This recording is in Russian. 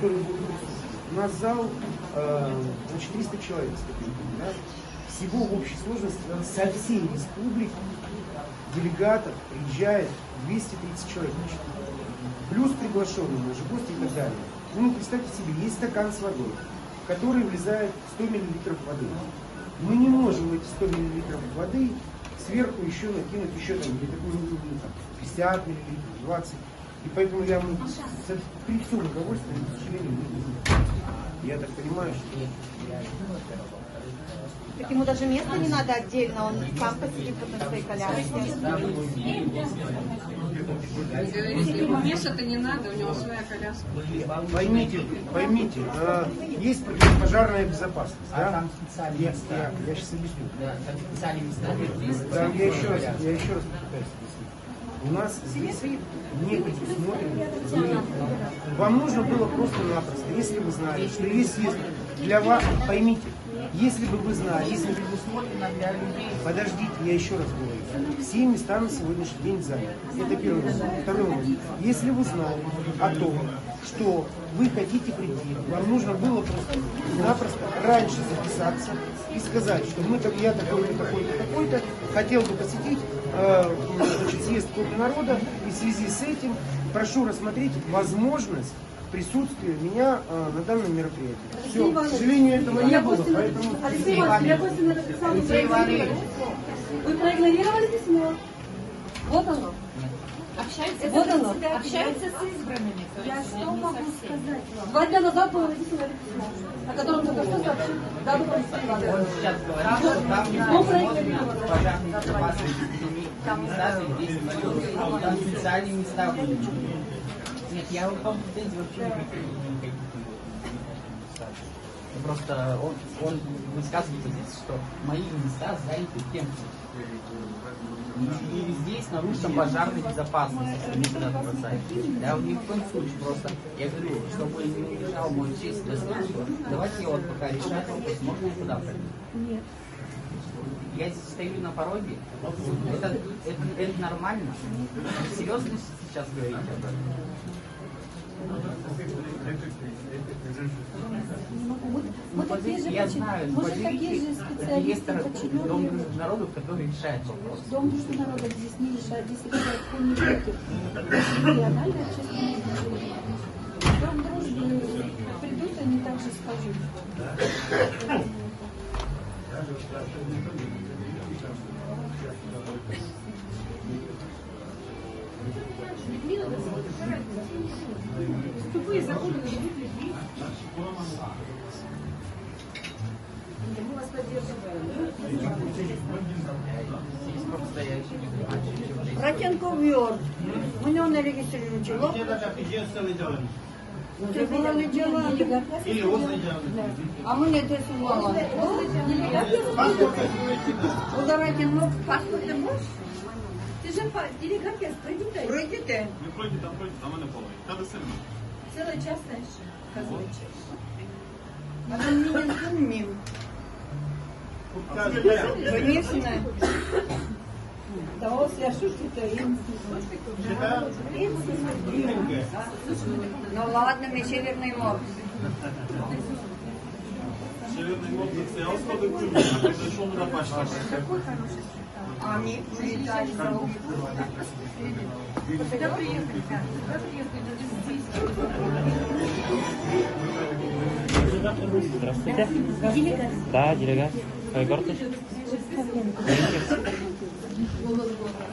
которые будут присутствовать. У нас зал, значит, 300 человек. Да? Всего в общей сложности со всей республики делегатов приезжает 230 человек. Плюс приглашенные наши гости и так далее. Ну, представьте себе, есть стакан с водой, в который влезает 100 мл воды. Мы не можем эти 100 мл воды сверху еще накинуть еще там, где-то 50 мл, 20. И поэтому я при всем удовольствии, к сожалению, не буду. Я так понимаю, что... Так ему даже места не надо отдельно, он сам посидит на своей коляске. Если ему места-то не надо, у него своя коляска. Поймите, есть противопожарная безопасность. Да? Там специальные места. Я сейчас объясню. Да, там специальные места. Да, я еще раз попытаюсь объяснить. У нас здесь не предусмотрено. Вам нужно было просто-напросто, если вы знали, что есть для вас, поймите, если бы вы знали, если бы Предусмотрено для людей. подождите, я еще раз говорю, все места на сегодняшний день заняты. Это первый момент. Второй момент. Если вы знали о том, что вы хотите прийти, вам нужно было просто-напросто раньше записаться и сказать, что я такой-то, такой-то, такой-то, хотел бы посетить съезд Клуба народа, и в связи с этим прошу рассмотреть возможность присутствия меня на данном мероприятии. Все, к сожалению, этого не было, поэтому... Алексей Иванович, я просто написала, вы проигнорировали письмо. Вот оно. Вот оно. Общается с избранными. Я что могу сказать вам? 2 дня назад было написано письмо, о котором только что сообщил. Да, вы Он сейчас говорит, что там не возможно пожарной безопасности, места здесь, там специальные места были. Нет, я вам претензий вообще никаких не буду. Просто он высказывает здесь, что мои места заняты кем-то. И здесь нарушена пожарная безопасность, что мне когда-то бросают. Я ни в коем случае просто, я говорю, чтобы не уезжал мой честь достоинства, давайте я вот пока решать вопрос, можно я туда пройти? Нет. Я здесь стою на пороге, это нормально? Серьезно сейчас говорите об этом? Мы такие же, я знаю, мы же такие же специалисты, реестр Дом дружбы народов, который решает вопрос. Дом дружбы народов здесь не решает, здесь решает комитеты. Региональное общественное движение. Дом дружбы придут, они также скажут. Тупые законы ведут людей. Мы вас поддерживаем. Ратенко вьор. Мне не регистрируючи. Це було не діло. А мені те сумало. Ну давайте, ну паспорт не можеш? Ти ж делегат, пройдите. Пройдете. Не пройдіть, там мене половить. Та до сильно. Целый час, знаешь, казуючи. А він мені зумів. Конечно. Да ось я шутки-то Ну ладно, мы Северный Морг. Северний Морг стояв сходи в Криму, а потім зайшов на пачку. А они улетали. Когда приехали? Когда приехали? Здравствуйте. Делегат. Да, делегат. Какой город? Голос города.